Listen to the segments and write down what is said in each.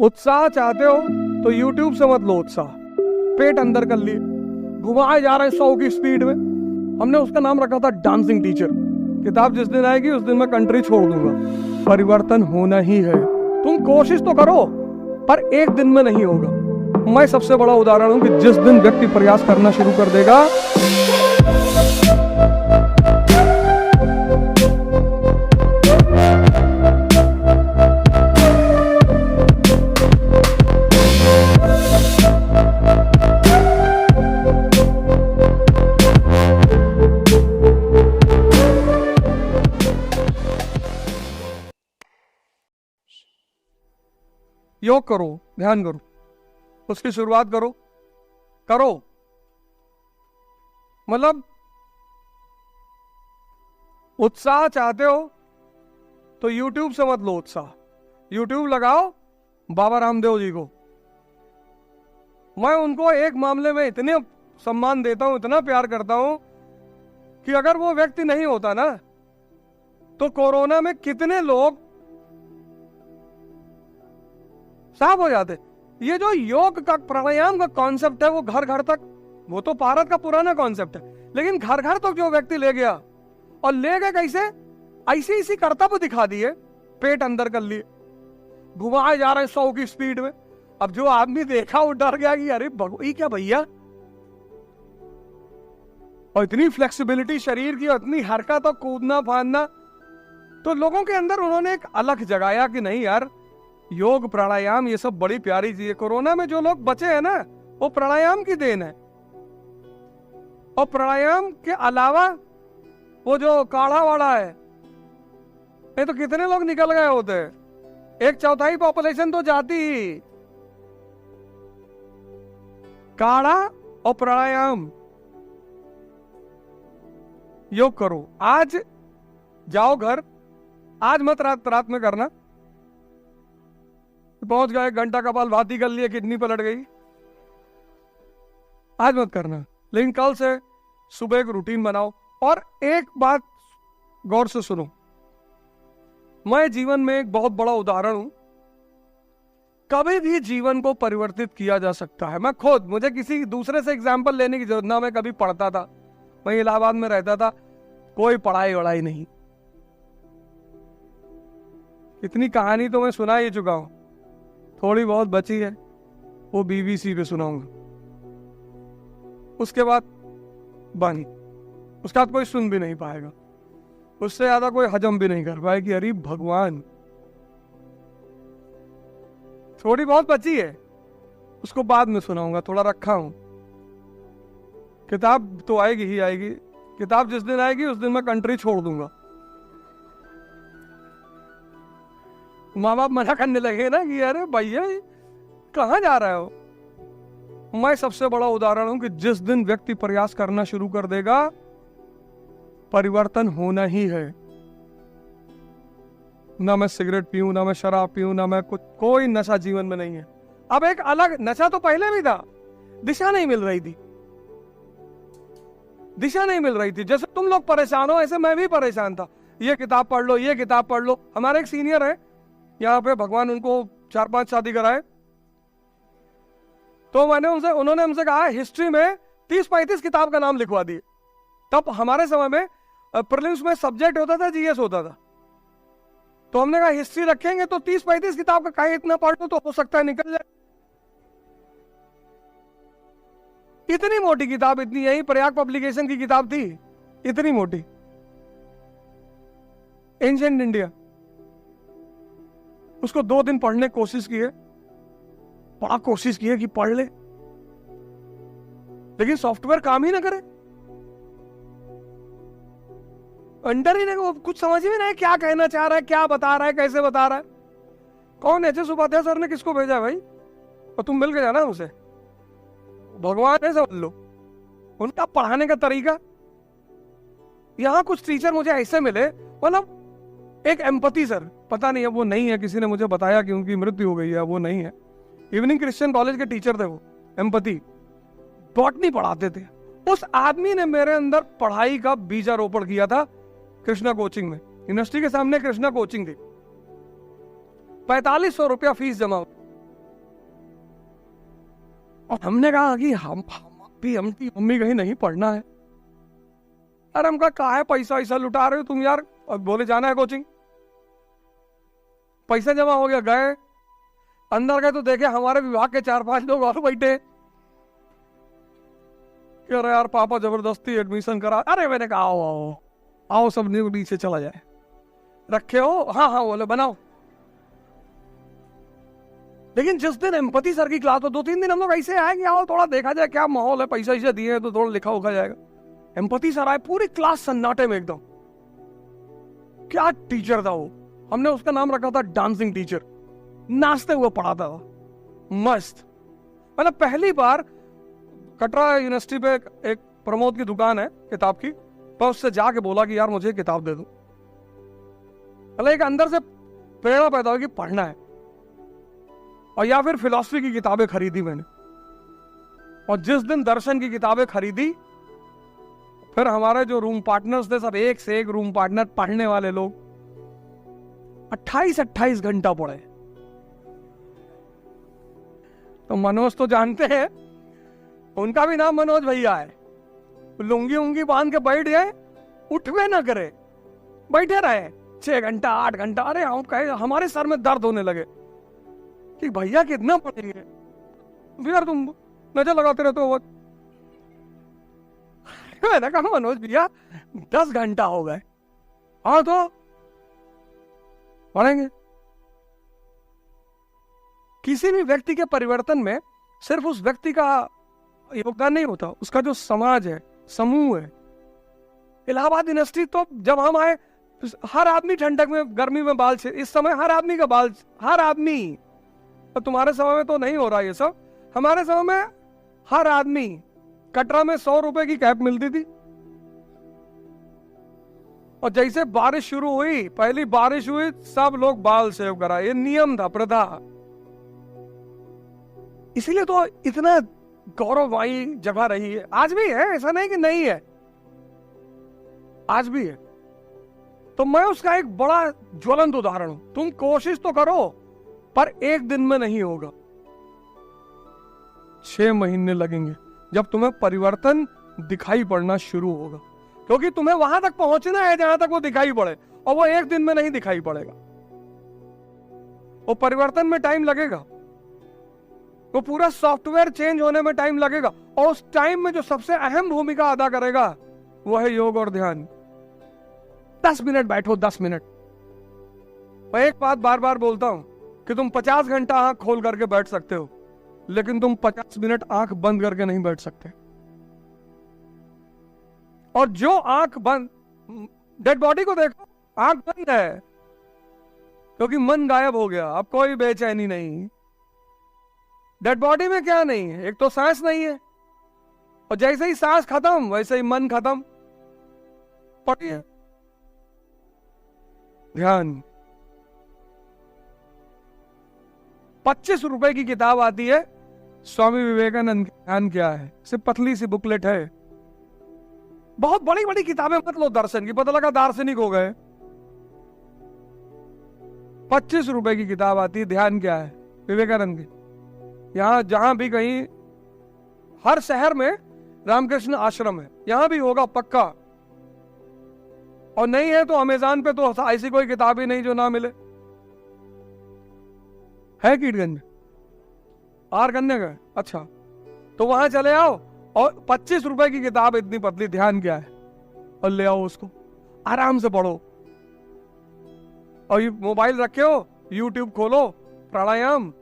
उत्साह चाहते हो तो YouTube से मत लो उत्साह, पेट अंदर कर लिए, घुमाए जा रहे हैं 100 की स्पीड में। हमने उसका नाम रखा था डांसिंग टीचर। किताब जिस दिन आएगी उस दिन मैं कंट्री छोड़ दूंगा। परिवर्तन होना ही है, तुम कोशिश तो करो पर एक दिन में नहीं होगा। मैं सबसे बड़ा उदाहरण हूं कि जिस दिन व्यक्ति प्रयास करना शुरू कर देगा, योग करो, ध्यान करो, उसकी शुरुआत करो। मतलब उत्साह चाहते हो तो YouTube से मत लो उत्साह, YouTube लगाओ बाबा रामदेव जी को। मैं उनको एक मामले में इतने सम्मान देता हूं, इतना प्यार करता हूं कि अगर वो व्यक्ति नहीं होता ना तो कोरोना में कितने लोग साफ हो जाते। ये जो योग का प्राणायाम का कॉन्सेप्ट है वो घर घर तक, वो तो भारत का पुराना कॉन्सेप्ट है, लेकिन घर घर तक जो व्यक्ति ले गया, और ले गए कैसे, ऐसे इसी कर्तव्य दिखा दिए, पेट अंदर कर लिए, घुमाए जा रहे हैं 100 की स्पीड में। अब जो आदमी देखा वो डर गया कि अरे ये क्या भैया, और इतनी फ्लेक्सिबिलिटी शरीर की, इतनी हरकत और कूदना फांदना, तो लोगों के अंदर उन्होंने एक अलग जगाया कि नहीं यार, योग प्राणायाम ये सब बड़ी प्यारी चीज है। कोरोना में जो लोग बचे हैं ना वो प्राणायाम की देन है। और प्राणायाम के अलावा वो जो काढ़ा वाढ़ा है, ये तो कितने लोग निकल गए होते हैं, 1/4 पॉपुलेशन तो जाती ही। काढ़ा और प्राणायाम, योग करो। आज जाओ घर, आज मत रात में करना, पहुंच गए, घंटा कपालभाति कर लिए, किडनी पलट गई, आज मत करना। लेकिन कल से सुबह एक रूटीन बनाओ। और एक बात गौर से सुनो, मैं जीवन में एक बहुत बड़ा उदाहरण हूं, कभी भी जीवन को परिवर्तित किया जा सकता है। मैं खुद, मुझे किसी दूसरे से एग्जाम्पल लेने की जरूरत ना, मैं कभी पढ़ता था, मैं इलाहाबाद में रहता था, कोई पढ़ाई वढ़ाई नहीं, इतनी कहानी तो मैं सुना ही चुका हूं, थोड़ी बहुत बची है वो BBC पे सुनाऊंगा, उसके बाद बानी, उसके बाद कोई सुन भी नहीं पाएगा, उससे ज्यादा कोई हजम भी नहीं कर पाए कि अरे भगवान। थोड़ी बहुत बची है, उसको बाद में सुनाऊंगा, थोड़ा रखा हूं। किताब तो आएगी ही आएगी, किताब जिस दिन आएगी उस दिन मैं कंट्री छोड़ दूंगा। माँ बाप मना करने लगे ना कि अरे भैया कहां जा रहे हो। मैं सबसे बड़ा उदाहरण हूं कि जिस दिन व्यक्ति प्रयास करना शुरू कर देगा, परिवर्तन होना ही है। ना मैं सिगरेट पीऊं, ना मैं शराब पीऊं, ना मैं कुछ, कोई नशा जीवन में नहीं है। अब एक अलग नशा तो पहले भी था, दिशा नहीं मिल रही थी, दिशा नहीं मिल रही थी। जैसे तुम लोग परेशान हो ऐसे मैं भी परेशान था, ये किताब पढ़ लो, ये किताब पढ़ लो। हमारे एक सीनियर है यहाँ पे, भगवान उनको 4-5 शादी कराए, तो उन्होंने हमसे कहा हिस्ट्री में 30-35 किताब का नाम लिखवा दिए। तब हमारे समय में प्रीलिम्स में सब्जेक्ट होता था, GS होता था, तो हमने कहा हिस्ट्री रखेंगे तो 30-35 किताब का कहीं इतना पढ़ लो तो हो सकता है निकल जाए। इतनी मोटी किताब, इतनी, यही प्रयाग पब्लिकेशन की किताब थी, इतनी मोटी, एंशिएंट इंडिया। उसको 2 दिन पढ़ने की कोशिश की है, बड़ा कोशिश की है कि पढ़ ले, लेकिन सॉफ्टवेयर काम ही ना करे, अंडर ही नहीं, कुछ समझ में नहीं क्या कहना चाह रहा है, क्या बता रहा है, कैसे बता रहा है। कौन HS उपाध्याय सर ने किसको भेजा है भाई, और तुम मिल के जाना उसे, भगवान है समझ लो, उनका पढ़ाने का तरीका। यहां कुछ टीचर मुझे ऐसे मिले, मतलब एक एम्पैथी सर, पता नहीं है वो नहीं है, किसी ने मुझे बताया कि उनकी मृत्यु हो गई है, वो नहीं है, इवनिंग क्रिश्चियन कॉलेज के टीचर थे वो, एम्पैथी, बॉटनी पढ़ाते थे। उस आदमी ने मेरे अंदर पढ़ाई का बीजारोपण किया था कृष्णा कोचिंग में, यूनिवर्सिटी के सामने कृष्णा कोचिंग थी, 4500 रुपया फीस जमा, और हमने कहा कि हम भी हमकी मम्मी कहीं नहीं पढ़ना है। अरे हम कहा है पैसा ऐसा लुटा रहे हो तुम यार, और बोले जाना है कोचिंग। पैसा जमा हो गया, गए अंदर गए तो देखे हमारे विभाग के 4-5 लोग और बैठे। कह रहे यार पापा जबरदस्ती एडमिशन करा। अरे मैंने कहा आओ आओ आओ, सब नीचे चला जाए। रखे हो? हाँ हाँ बोले बनाओ। लेकिन जिस दिन एम्पैथी सर की क्लास, तो 2-3 दिन हम लोग ऐसे आए कि आओ थोड़ा देखा जाए क्या माहौल है, पैसा ऐसे दिए हैं तो थोड़ा लिखा उखा जाएगा। एम्पैथी सर आए, पूरी क्लास सन्नाटे में एकदम। क्या टीचर था वो, हमने उसका नाम रखा था डांसिंग टीचर। नाचते हुए पढ़ाता था मस्त। मतलब पहली बार कटरा यूनिवर्सिटी पे एक प्रमोद की दुकान है किताब की, पर उससे जाके बोला कि यार मुझे किताब दे दो। मतलब एक अंदर से प्रेरणा पैदा हुई कि पढ़ना है। और या फिर फिलॉसफी की किताबें खरीदी मैंने, और जिस दिन दर्शन की किताबें खरीदी, फिर हमारे जो रूम पार्टनर्स थे सब एक से एक रूम पार्टनर पढ़ने वाले लोग 28-28 घंटा पढ़े। तो मनोज तो जानते हैं, उनका भी नाम मनोज भैया है। लुंगी उंगी बांध के बैठ गए, उठवे ना करे, बैठे रहे 6 घंटा 8 घंटा। अरे हम कहे, हमारे सर में दर्द होने लगे कि भैया कितना पढ़ेंगे यार, तुम नजर लगाते रहते हो। मैंने कहा मनोज भैया 10 घंटा हो गए, हाँ तो पढ़ेंगे। किसी भी व्यक्ति के परिवर्तन में सिर्फ उस व्यक्ति का योगदान नहीं होता, उसका जो समाज है, समूह है। इलाहाबाद यूनिवर्सिटी तो जब हम आए, हर आदमी ठंडक में गर्मी में बाल छे, इस समय हर आदमी का बाल, हर आदमी। तो तुम्हारे समय में तो नहीं हो रहा ये सब, हमारे समय में हर आदमी। कटरा में 100 रुपए की कैप मिलती थी, और जैसे बारिश शुरू हुई, पहली बारिश हुई, सब लोग बाल सेव करा। ये नियम था, प्रथा। इसीलिए तो इतना गौरवमयी जगह रही है, आज भी है, ऐसा नहीं कि नहीं है, आज भी है। तो मैं उसका एक बड़ा ज्वलंत उदाहरण हूं। तुम कोशिश तो करो, पर एक दिन में नहीं होगा, 6 महीने लगेंगे जब तुम्हें परिवर्तन दिखाई पड़ना शुरू होगा। क्योंकि तुम्हें वहां तक पहुंचना है जहां तक वो दिखाई पड़े, और वो एक दिन में नहीं दिखाई पड़ेगा। वो परिवर्तन में टाइम लगेगा, वो पूरा सॉफ्टवेयर चेंज होने में टाइम लगेगा। और उस टाइम में जो सबसे अहम भूमिका अदा करेगा वो है योग और ध्यान। 10 मिनट बैठो, 10 मिनट। मैं एक बात बार बार बोलता हूं कि तुम 50 घंटा आंख खोल करके बैठ सकते हो, लेकिन तुम 50 मिनट आंख बंद करके नहीं बैठ सकते। और जो आंख बंद, डेड बॉडी को देखो, आंख बंद है क्योंकि मन गायब हो गया, अब कोई बेचैनी नहीं। डेड बॉडी में क्या नहीं है? एक तो सांस नहीं है, और जैसे ही सांस खत्म वैसे ही मन खत्म। पढ़िए ध्यान। 25 रुपए की किताब आती है, स्वामी विवेकानंद ध्यान क्या है, सिर्फ पतली सी बुकलेट है। बहुत बड़ी बड़ी किताबें मत लो दर्शन की, पता लगा दार्शनिक हो गए। 25 रुपए की किताब आती है, ध्यान क्या है, विवेकानंद की। यहां जहां भी कहीं, हर शहर में रामकृष्ण आश्रम है, यहां भी होगा पक्का। और नहीं है तो अमेज़न पे तो ऐसी कोई किताब ही नहीं जो ना मिले। है कीटगंज, आर गन्ने का, अच्छा तो वहां चले आओ, और 25 रुपए की किताब इतनी पतली, ध्यान क्या है, और ले आओ उसको, आराम से पढ़ो। और मोबाइल रखे हो, यूट्यूब खोलो, प्राणायाम,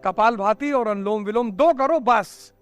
कपाल भाती और अनुलोम विलोम 2 करो बस।